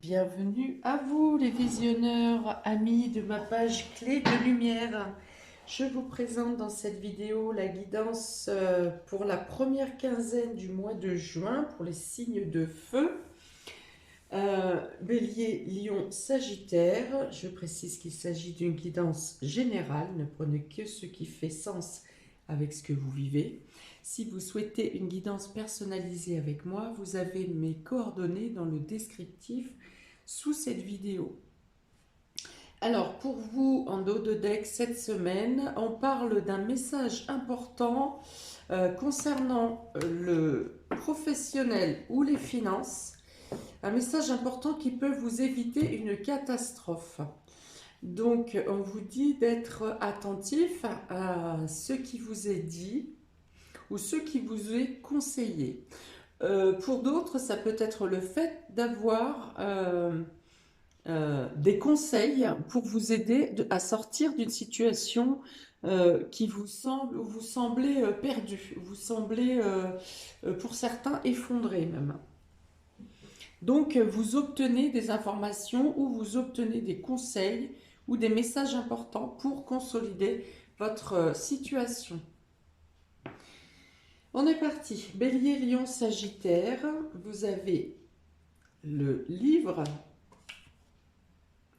Bienvenue à vous les visionneurs amis de ma page clé de lumière. Je vous présente dans cette vidéo la guidance pour la première quinzaine du mois de juin pour les signes de feu. Bélier, Lion, Sagittaire. Je précise qu'il s'agit d'une guidance générale. Ne prenez que ce qui fait sens avec ce que vous vivez. Si vous souhaitez une guidance personnalisée avec moi, vous avez mes coordonnées dans le descriptif sous cette vidéo. Alors, pour vous, en dos de deck, cette semaine, on parle d'un message important concernant le professionnel ou les finances. Un message important qui peut vous éviter une catastrophe. Donc, on vous dit d'être attentif à ce qui vous est dit ou ce qui vous est conseillé. Pour d'autres, ça peut être le fait d'avoir des conseils pour vous aider à sortir d'une situation qui vous semble, où vous semblez perdu, vous semblez pour certains effondré même. Donc vous obtenez des informations ou vous obtenez des conseils ou des messages importants pour consolider votre situation. On est parti. Bélier, Lion, Sagittaire. Vous avez le livre,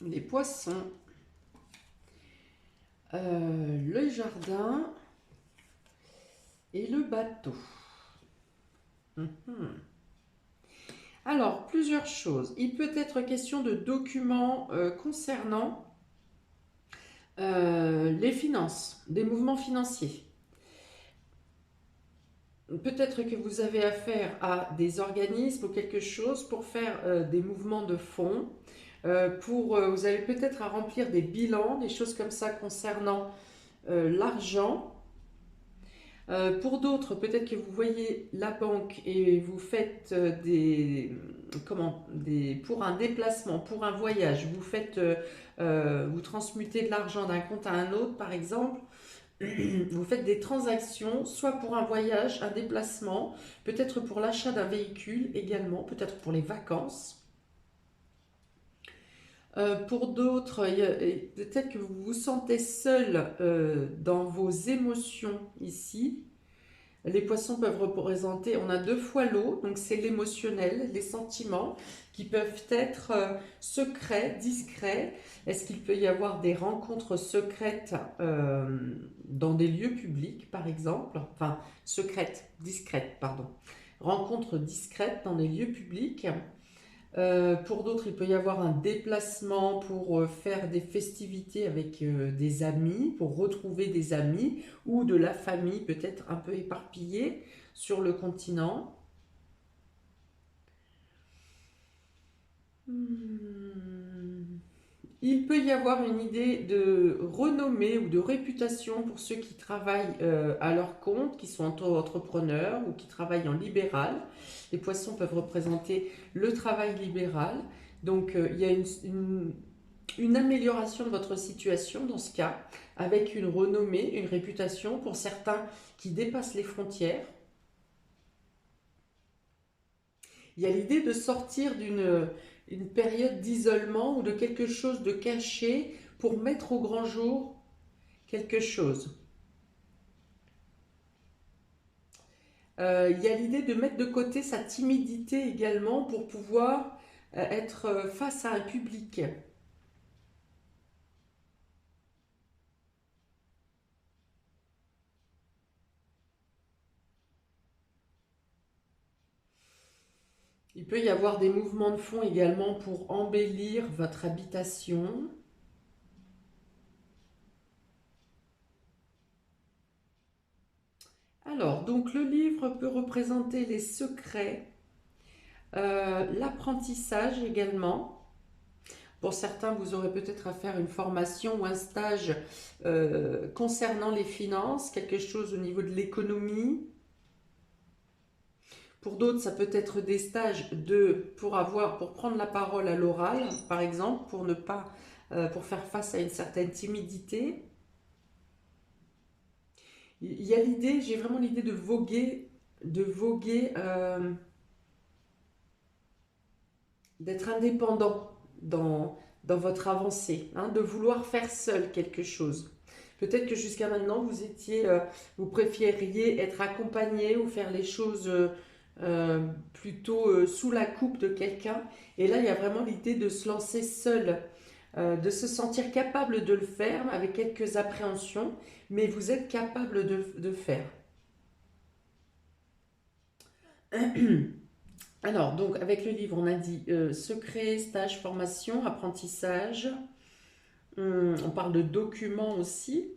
les poissons, le jardin et le bateau. Alors, plusieurs choses. Il peut être question de documents concernant les finances, des mouvements financiers. Peut-être que vous avez affaire à des organismes ou quelque chose pour faire des mouvements de fonds. Vous avez peut-être à remplir des bilans, des choses comme ça concernant l'argent. Pour d'autres, peut-être que vous voyez la banque et vous faites pour un déplacement, pour un voyage, vous transmutez de l'argent d'un compte à un autre, par exemple. Vous faites des transactions, soit pour un voyage, un déplacement, peut-être pour l'achat d'un véhicule également, peut-être pour les vacances. Pour d'autres, peut-être que vous vous sentez seul dans vos émotions ici. Les poissons peuvent représenter, on a deux fois l'eau, donc c'est l'émotionnel, les sentiments qui peuvent être secrets, discrets. Est-ce qu'il peut y avoir des rencontres secrètes dans des lieux publics, par exemple? Enfin, secrètes, discrètes, pardon. Rencontres discrètes dans des lieux publics. Pour d'autres, il peut y avoir un déplacement pour faire des festivités avec des amis, pour retrouver des amis ou de la famille peut-être un peu éparpillée sur le continent. Il peut y avoir une idée de renommée ou de réputation pour ceux qui travaillent à leur compte, qui sont entrepreneurs ou qui travaillent en libéral. Les poissons peuvent représenter le travail libéral. Donc il y a une amélioration de votre situation dans ce cas, avec une renommée, une réputation pour certains qui dépassent les frontières. Il y a l'idée de sortir d'une période d'isolement ou de quelque chose de caché pour mettre au grand jour quelque chose. Il y a l'idée de mettre de côté sa timidité également pour pouvoir être face à un public. Il peut y avoir des mouvements de fond également pour embellir votre habitation. Alors, donc le livre peut représenter les secrets, l'apprentissage également. Pour certains, vous aurez peut-être à faire une formation ou un stage concernant les finances, quelque chose au niveau de l'économie. Pour d'autres, ça peut être des stages pour prendre la parole à l'oral, par exemple, pour faire face à une certaine timidité. Il y a l'idée, j'ai vraiment l'idée de voguer d'être indépendant dans votre avancée, hein, de vouloir faire seul quelque chose. Peut-être que jusqu'à maintenant, vous préfériez être accompagné ou faire les choses plutôt sous la coupe de quelqu'un. Et là, il y a vraiment l'idée de se lancer seul, de se sentir capable de le faire avec quelques appréhensions, mais vous êtes capable de faire. Alors, donc, avec le livre, on a dit secret, stage, formation, apprentissage. On parle de documents aussi.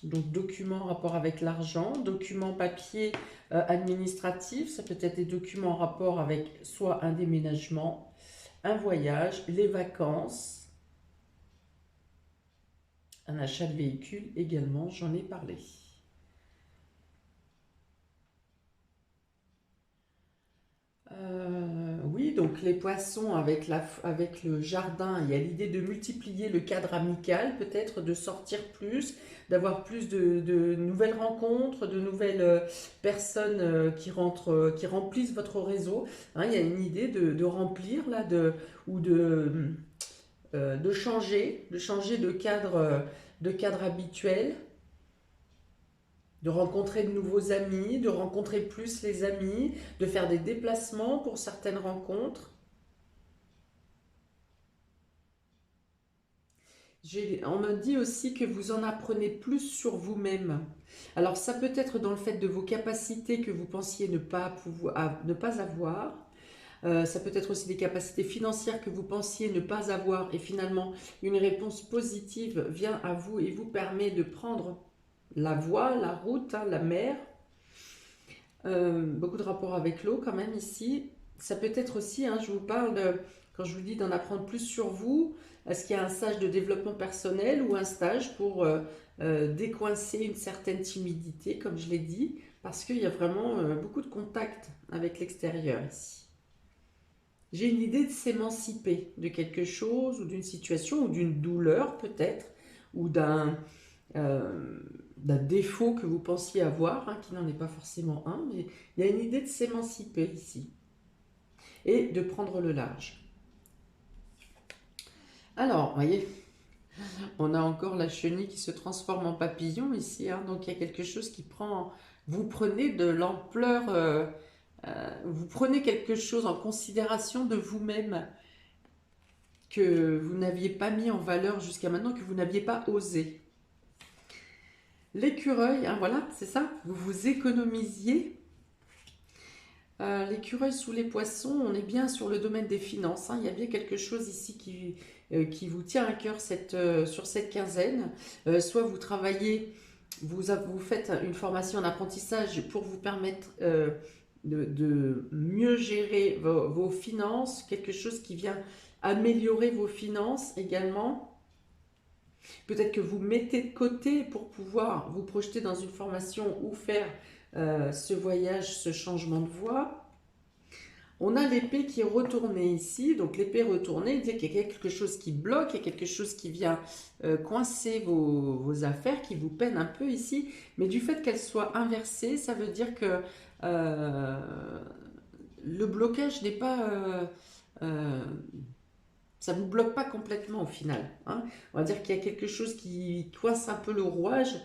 Donc, documents en rapport avec l'argent, documents papier administratifs, ça peut être des documents en rapport avec soit un déménagement, un voyage, les vacances, un achat de véhicule également, j'en ai parlé. Oui, donc les poissons avec le jardin, il y a l'idée de multiplier le cadre amical, peut-être de sortir plus, d'avoir plus de nouvelles rencontres, de nouvelles personnes qui remplissent votre réseau. Hein, il y a une idée de remplir là, ou de changer de cadre habituel, de rencontrer de nouveaux amis, de rencontrer plus les amis, de faire des déplacements pour certaines rencontres. On me dit aussi que vous en apprenez plus sur vous-même. Alors ça peut être dans le fait de vos capacités que vous pensiez ne pas avoir. Ça peut être aussi des capacités financières que vous pensiez ne pas avoir et finalement une réponse positive vient à vous et vous permet de prendre la voie, la route, hein, la mer. Beaucoup de rapports avec l'eau quand même ici. Ça peut être aussi, hein, je vous parle quand je vous dis d'en apprendre plus sur vous, est-ce qu'il y a un stage de développement personnel ou un stage pour décoincer une certaine timidité, comme je l'ai dit, parce qu'il y a vraiment beaucoup de contact avec l'extérieur ici. J'ai une idée de s'émanciper de quelque chose ou d'une situation ou d'une douleur peut-être ou euh, d'un défaut que vous pensiez avoir, hein, qui n'en est pas forcément un, mais il y a une idée de s'émanciper ici et de prendre le large. Alors, vous voyez, on a encore la chenille qui se transforme en papillon ici, hein, donc il y a quelque chose qui prend... Vous prenez de l'ampleur, vous prenez quelque chose en considération de vous-même que vous n'aviez pas mis en valeur jusqu'à maintenant, que vous n'aviez pas osé. L'écureuil, hein, voilà, c'est ça, vous vous économisiez. L'écureuil sous les poissons, on est bien sur le domaine des finances, hein. Il y a bien quelque chose ici qui vous tient à cœur sur cette quinzaine. Soit vous travaillez, vous faites une formation en apprentissage pour vous permettre de mieux gérer vos finances, quelque chose qui vient améliorer vos finances également. Peut-être que vous mettez de côté pour pouvoir vous projeter dans une formation ou faire ce voyage, ce changement de voie. On a l'épée qui est retournée ici. Donc l'épée retournée, il dit qu'il y a quelque chose qui bloque, il y a quelque chose qui vient coincer vos affaires, qui vous peine un peu ici. Mais du fait qu'elle soit inversée, ça veut dire que euh, le blocage n'est pas... ça ne vous bloque pas complètement au final, hein. On va dire qu'il y a quelque chose qui coince un peu le rouage,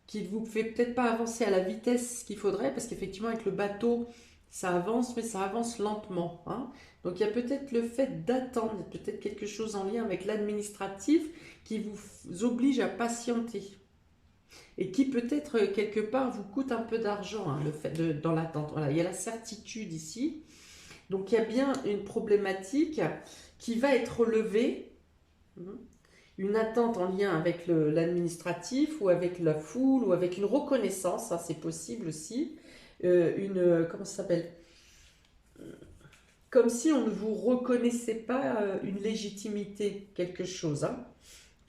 qui ne vous fait peut-être pas avancer à la vitesse qu'il faudrait, parce qu'effectivement avec le bateau, ça avance, mais ça avance lentement, hein. Donc il y a peut-être le fait d'attendre, peut-être quelque chose en lien avec l'administratif qui vous oblige à patienter. Et qui peut-être quelque part vous coûte un peu d'argent, hein, dans l'attente. Voilà, il y a la certitude ici. Donc il y a bien une problématique qui va être levée, une attente en lien avec l'administratif ou avec la foule ou avec une reconnaissance, hein, c'est possible aussi, comment ça s'appelle? Comme si on ne vous reconnaissait pas une légitimité, quelque chose, hein.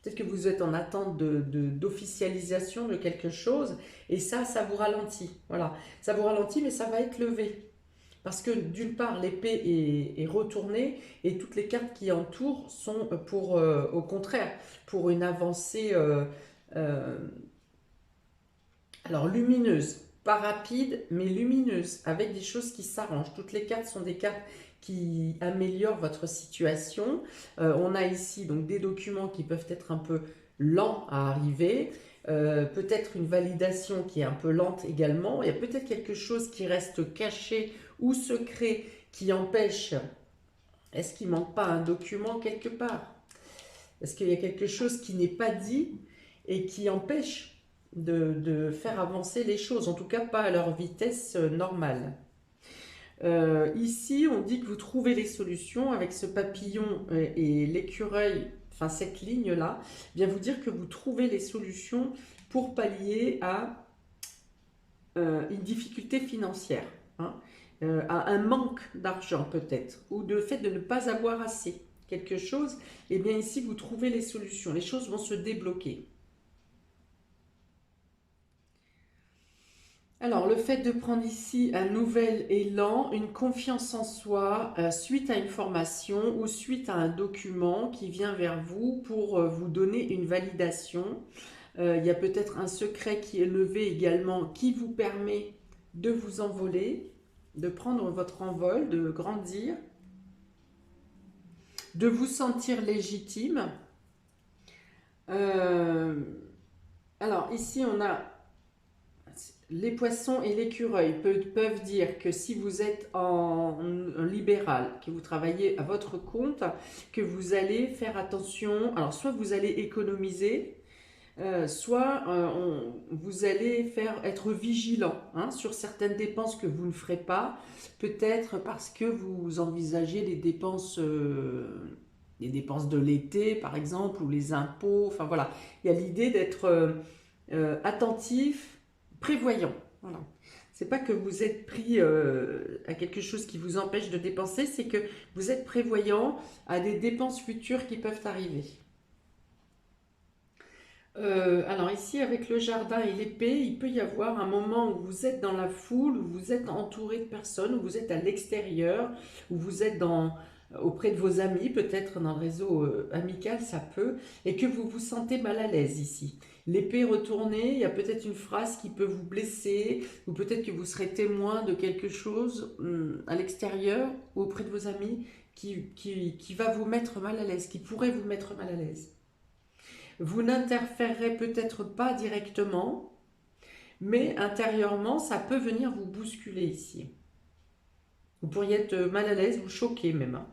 Peut-être que vous êtes en attente d'officialisation de quelque chose et ça vous ralentit. Voilà, ça vous ralentit, mais ça va être levé. Parce que d'une part, l'épée est retournée et toutes les cartes qui entourent sont au contraire, pour une avancée euh, alors lumineuse. Pas rapide, mais lumineuse, avec des choses qui s'arrangent. Toutes les cartes sont des cartes qui améliore votre situation. On a ici donc des documents qui peuvent être un peu lents à arriver, peut-être une validation qui est un peu lente également, il y a peut-être quelque chose qui reste caché ou secret qui empêche. Est-ce qu'il ne manque pas un document quelque part? Est-ce qu'il y a quelque chose qui n'est pas dit et qui empêche de faire avancer les choses, en tout cas pas à leur vitesse normale? Ici, on dit que vous trouvez les solutions avec ce papillon et l'écureuil, enfin cette ligne-là, vient vous dire que vous trouvez les solutions pour pallier à une difficulté financière, hein, à un manque d'argent peut-être, ou le fait de ne pas avoir assez quelque chose. Et bien ici, vous trouvez les solutions, les choses vont se débloquer. Alors, le fait de prendre ici un nouvel élan, une confiance en soi, suite à une formation ou suite à un document qui vient vers vous pour vous donner une validation. Il y a peut-être un secret qui est levé également qui vous permet de vous envoler, de prendre votre envol, de grandir, de vous sentir légitime. Euh, alors, ici, on a les poissons et l'écureuil peuvent dire que si vous êtes en libéral, que vous travaillez à votre compte, que vous allez faire attention. Alors, soit vous allez économiser, soit vous allez être vigilant, hein, sur certaines dépenses que vous ne ferez pas, peut-être parce que vous envisagez les dépenses de l'été, par exemple, ou les impôts. Enfin voilà, il y a l'idée d'être attentif, prévoyant. Voilà. C'est pas que vous êtes pris à quelque chose qui vous empêche de dépenser, c'est que vous êtes prévoyant à des dépenses futures qui peuvent arriver. Alors ici, avec le jardin et l'épée, il peut y avoir un moment où vous êtes dans la foule, où vous êtes entouré de personnes, où vous êtes à l'extérieur, où vous êtes auprès de vos amis, peut-être dans le réseau amical, ça peut, et que vous vous sentez mal à l'aise ici. L'épée retournée, il y a peut-être une phrase qui peut vous blesser, ou peut-être que vous serez témoin de quelque chose à l'extérieur ou auprès de vos amis qui va vous mettre mal à l'aise, qui pourrait vous mettre mal à l'aise. Vous n'interférerez peut-être pas directement, mais intérieurement, ça peut venir vous bousculer ici. Vous pourriez être mal à l'aise, vous choquer même, hein.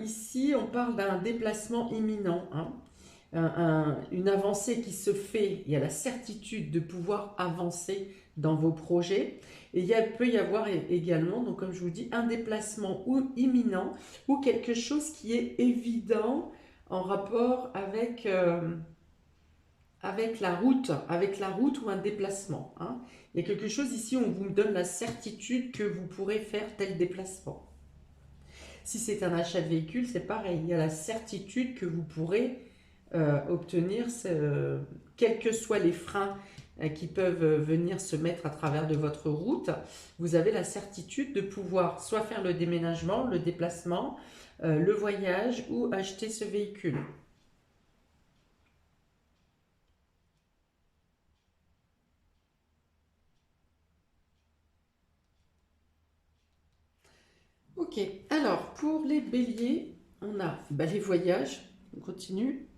Ici, on parle d'un déplacement imminent, hein. Une avancée qui se fait. Il y a la certitude de pouvoir avancer dans vos projets. Et peut y avoir également, donc comme je vous dis, un déplacement ou imminent ou quelque chose qui est évident en rapport avec la route ou un déplacement, hein. Il y a quelque chose ici où on vous donne la certitude que vous pourrez faire tel déplacement. Si c'est un achat de véhicule, c'est pareil. Il y a la certitude que vous pourrez obtenir, quels que soient les freins qui peuvent venir se mettre à travers de votre route, vous avez la certitude de pouvoir soit faire le déménagement, le déplacement, le voyage ou acheter ce véhicule. Ok, alors pour les béliers, on a les voyages, on continue.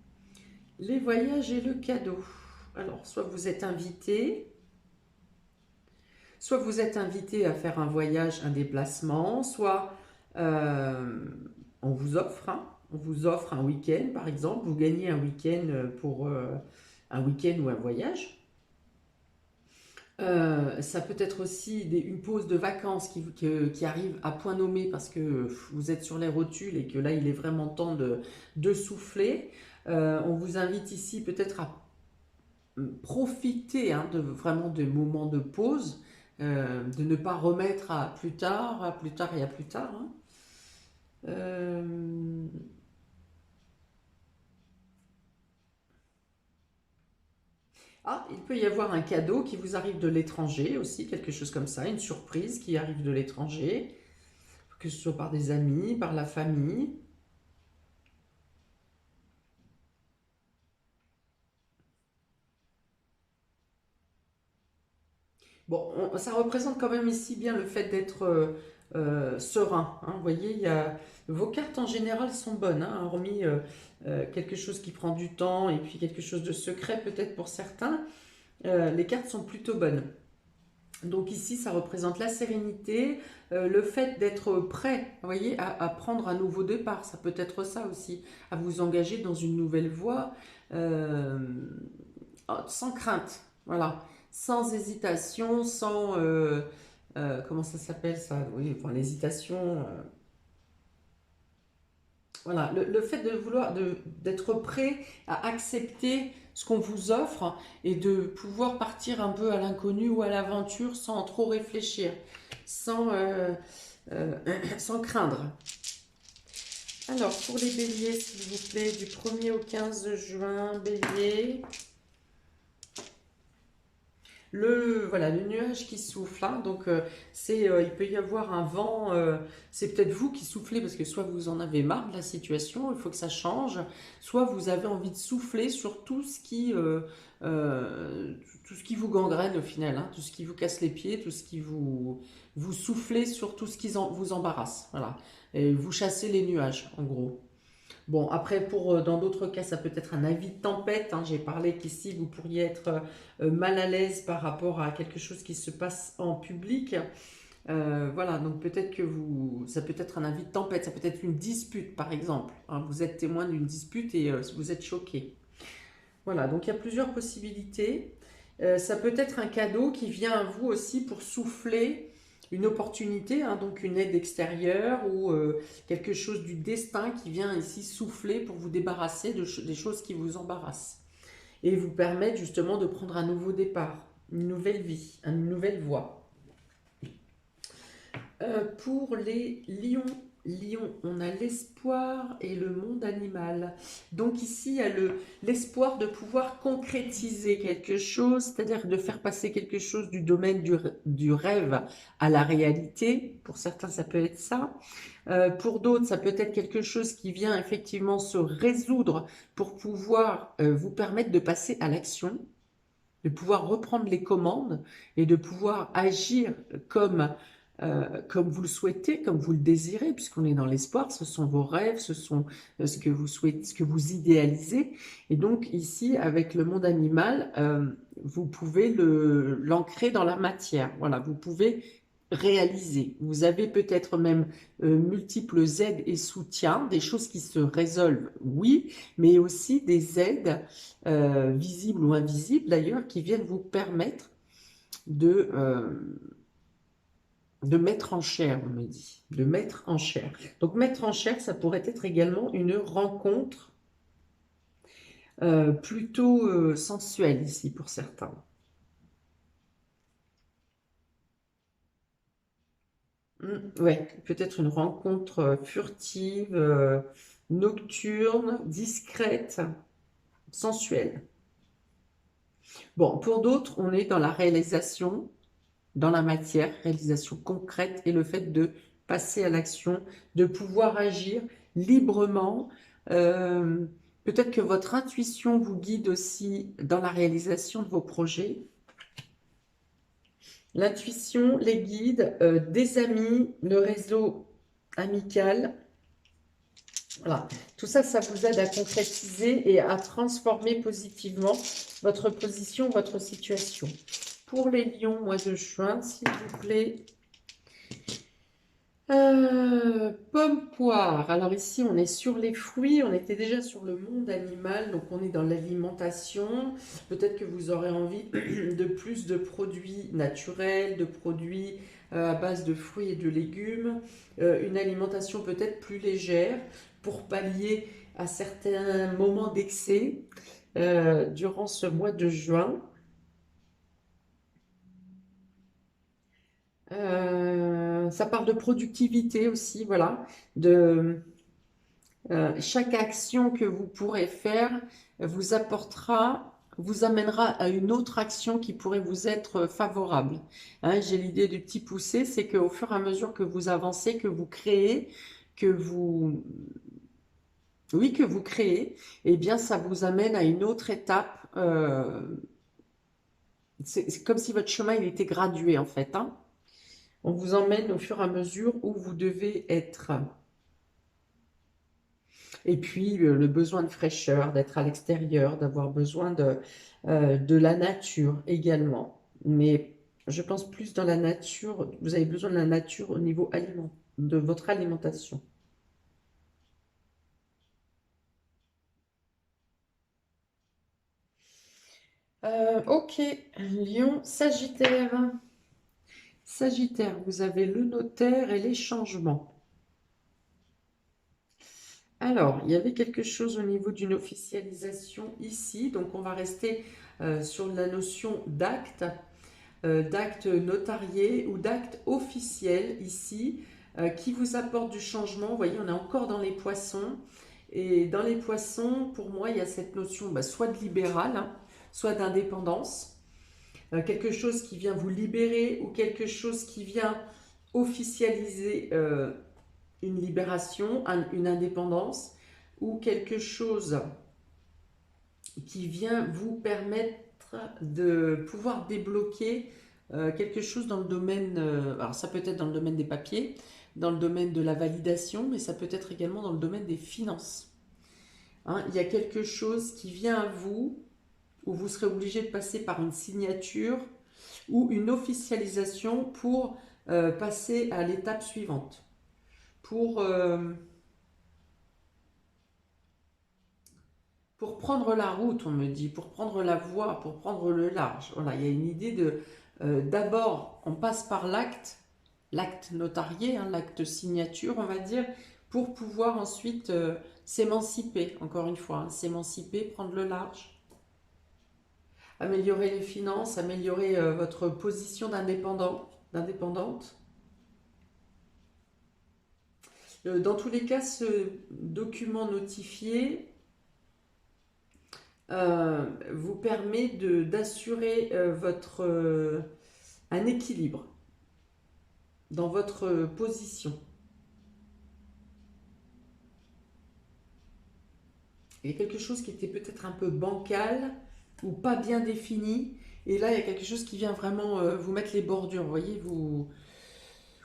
Les voyages et le cadeau. Alors, soit vous êtes invité à faire un voyage, un déplacement, soit euh, on vous offre, hein, on vous offre un week-end par exemple, vous gagnez un week-end pour un week-end ou un voyage. Ça peut être aussi une pause de vacances qui arrive à point nommé parce que vous êtes sur les rotules et que là il est vraiment temps de souffler. On vous invite ici peut-être à profiter, hein, vraiment de moments de pause, de ne pas remettre à plus tard et à plus tard, hein. Euh, Ah, il peut y avoir un cadeau qui vous arrive de l'étranger aussi, quelque chose comme ça, une surprise qui arrive de l'étranger, que ce soit par des amis, par la famille. Bon, ça représente quand même ici bien le fait d'être serein, hein. Vous voyez, vos cartes en général sont bonnes, hein, hormis quelque chose qui prend du temps et puis quelque chose de secret peut-être pour certains. Les cartes sont plutôt bonnes. Donc ici, ça représente la sérénité, le fait d'être prêt, vous voyez, à prendre un nouveau départ. Ça peut être ça aussi, à vous engager dans une nouvelle voie euh, sans crainte, voilà, sans hésitation, sans comment ça s'appelle ça? Oui, enfin l'hésitation. Voilà, le fait de vouloir, d'être prêt à accepter ce qu'on vous offre et de pouvoir partir un peu à l'inconnu ou à l'aventure sans trop réfléchir, sans, euh, sans craindre. Alors, pour les béliers, s'il vous plaît, du 1er au 15 juin, bélier. Voilà, le nuage qui souffle, hein, donc il peut y avoir un vent, c'est peut-être vous qui soufflez parce que soit vous en avez marre de la situation, il faut que ça change, soit vous avez envie de souffler sur euh, tout ce qui vous gangrène au final, hein, tout ce qui vous casse les pieds, tout ce qui vous soufflez sur tout ce qui vous embarrasse, voilà, et vous chassez les nuages en gros. Bon, après, dans d'autres cas, ça peut être un avis de tempête, hein. J'ai parlé qu'ici, vous pourriez être mal à l'aise par rapport à quelque chose qui se passe en public. Voilà, donc peut-être ça peut être un avis de tempête, ça peut être une dispute, par exemple, hein. Vous êtes témoin d'une dispute et vous êtes choqué. Voilà, donc il y a plusieurs possibilités. Ça peut être un cadeau qui vient à vous aussi pour souffler une opportunité, hein, donc une aide extérieure ou quelque chose du destin qui vient ici souffler pour vous débarrasser des choses qui vous embarrassent et vous permettre justement de prendre un nouveau départ, une nouvelle vie, une nouvelle voie. Pour les lions, on a l'espoir et le monde animal. Donc ici, il y a l'espoir de pouvoir concrétiser quelque chose, c'est-à-dire de faire passer quelque chose du domaine du rêve à la réalité. Pour certains, ça peut être ça. Pour d'autres, ça peut être quelque chose qui vient effectivement se résoudre pour pouvoir vous permettre de passer à l'action, de pouvoir reprendre les commandes et de pouvoir agir comme vous le souhaitez, comme vous le désirez, puisqu'on est dans l'espoir, ce sont vos rêves, ce sont ce que vous souhaitez, ce que vous idéalisez. Et donc ici, avec le monde animal, vous pouvez l'ancrer dans la matière. Voilà, vous pouvez réaliser. Vous avez peut-être même multiples aides et soutiens, des choses qui se résolvent, oui, mais aussi des aides visibles ou invisibles d'ailleurs, qui viennent vous permettre de mettre en chair, on me dit, de mettre en chair. Donc mettre en chair, ça pourrait être également une rencontre plutôt sensuelle ici pour certains. Ouais, peut-être une rencontre furtive, nocturne, discrète, sensuelle. Bon, pour d'autres, on est dans la réalisation, dans la matière, réalisation concrète et le fait de passer à l'action, de pouvoir agir librement. Euh, Peut-être que votre intuition vous guide aussi dans la réalisation de vos projets. L'intuition, les guides, des amis, le réseau amical. Voilà. Tout ça, ça vous aide à concrétiser et à transformer positivement votre position, votre situation. Pour les lions, mois de juin, s'il vous plaît. Pomme poire. Alors ici, on est sur les fruits. On était déjà sur le monde animal, donc on est dans l'alimentation. Peut-être que vous aurez envie de plus de produits naturels, de produits à base de fruits et de légumes. Une alimentation peut-être plus légère pour pallier à certains moments d'excès durant ce mois de juin. Ça parle de productivité aussi, voilà, de chaque action que vous pourrez faire vous apportera, vous amènera à une autre action qui pourrait vous être favorable. Hein, j'ai l'idée du petit poussé, c'est qu'au fur et à mesure que vous avancez, que vous créez, que vous, oui, que vous créez, eh bien, ça vous amène à une autre étape C'est comme si votre chemin il était gradué en fait, hein. On vous emmène au fur et à mesure où vous devez être. Et puis le besoin de fraîcheur, d'être à l'extérieur, d'avoir besoin de la nature également. Mais je pense plus dans la nature, vous avez besoin de la nature au niveau de votre alimentation. Ok, Lion, Sagittaire. Sagittaire, vous avez le notaire et les changements. Alors, il y avait quelque chose au niveau d'une officialisation ici, donc on va rester sur la notion d'acte, d'acte notarié ou d'acte officiel ici, qui vous apporte du changement. Vous voyez, on est encore dans les poissons, et dans les poissons, pour moi, il y a cette notion soit de libéral, hein, soit d'indépendance, quelque chose qui vient vous libérer ou quelque chose qui vient officialiser une libération, une indépendance, ou quelque chose qui vient vous permettre de pouvoir débloquer quelque chose dans le domaine, alors ça peut être dans le domaine des papiers, dans le domaine de la validation, mais ça peut être également dans le domaine des finances. Hein, il y a quelque chose qui vient à vous, où vous serez obligé de passer par une signature ou une officialisation pour passer à l'étape suivante. Pour prendre la route, on me dit, pour prendre la voie, pour prendre le large. Voilà, il y a une idée de, d'abord, on passe par l'acte notarié, hein, l'acte signature, on va dire, pour pouvoir ensuite s'émanciper, encore une fois, hein, s'émanciper, prendre le large, améliorer les finances, améliorer votre position d'indépendante. Dans tous les cas, ce document notifié vous permet d'assurer un équilibre dans votre position. Il y a quelque chose qui était peut-être un peu bancal ou pas bien défini. Et là, il y a quelque chose qui vient vraiment vous mettre les bordures. Vous voyez,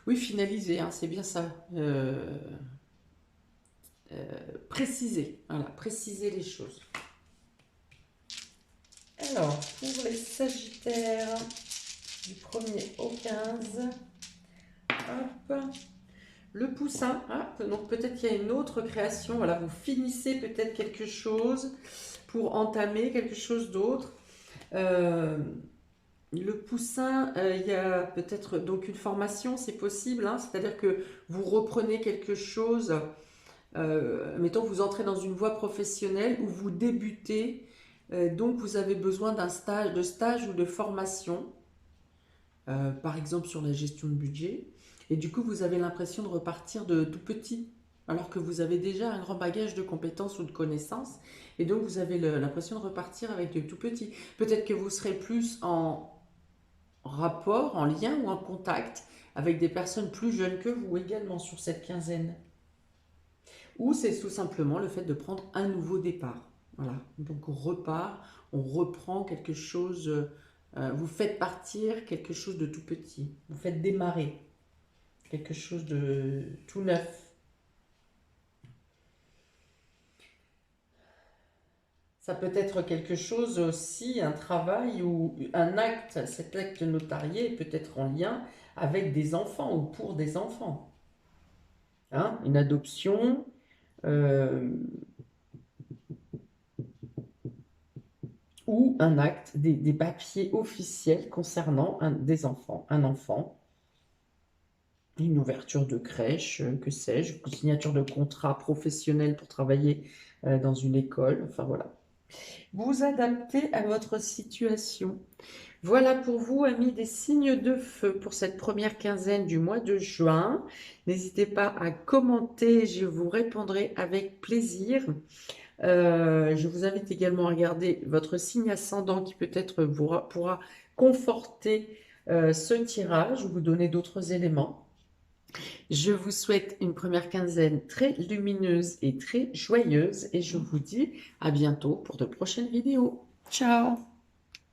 oui, finaliser, hein, c'est bien ça. Préciser, voilà, préciser les choses. Alors, pour les Sagittaires, du 1er au 15, hop, le poussin, donc peut-être qu'il y a une autre création, voilà, vous finissez peut-être quelque chose pour entamer quelque chose d'autre. Le poussin, il y a peut-être donc une formation, c'est possible, hein, c'est-à-dire que vous reprenez quelque chose, mettons vous entrez dans une voie professionnelle où vous débutez, donc vous avez besoin d'un stage ou de formation, par exemple sur la gestion de budget, et du coup vous avez l'impression de repartir de tout petit, alors que vous avez déjà un grand bagage de compétences ou de connaissances, et donc vous avez l'impression de repartir avec de tout petit. Peut-être que vous serez plus en rapport, en lien ou en contact avec des personnes plus jeunes que vous également sur cette quinzaine. Ou c'est tout simplement le fait de prendre un nouveau départ. Voilà, donc on repart, on reprend quelque chose, vous faites partir quelque chose de tout petit, vous faites démarrer quelque chose de tout neuf. Ça peut être quelque chose aussi, un travail ou un acte, cet acte notarié peut être en lien avec des enfants ou pour des enfants. Hein, une adoption, euh, ou un acte, des papiers officiels concernant des enfants, un enfant, une ouverture de crèche, que sais-je, une signature de contrat professionnel pour travailler dans une école, enfin voilà. Vous adaptez à votre situation. Voilà pour vous, amis des signes de feu, pour cette première quinzaine du mois de juin. N'hésitez pas à commenter, je vous répondrai avec plaisir. Je vous invite également à regarder votre signe ascendant qui peut-être pourra conforter ce tirage ou vous donner d'autres éléments. Je vous souhaite une première quinzaine très lumineuse et très joyeuse et je vous dis à bientôt pour de prochaines vidéos. Ciao!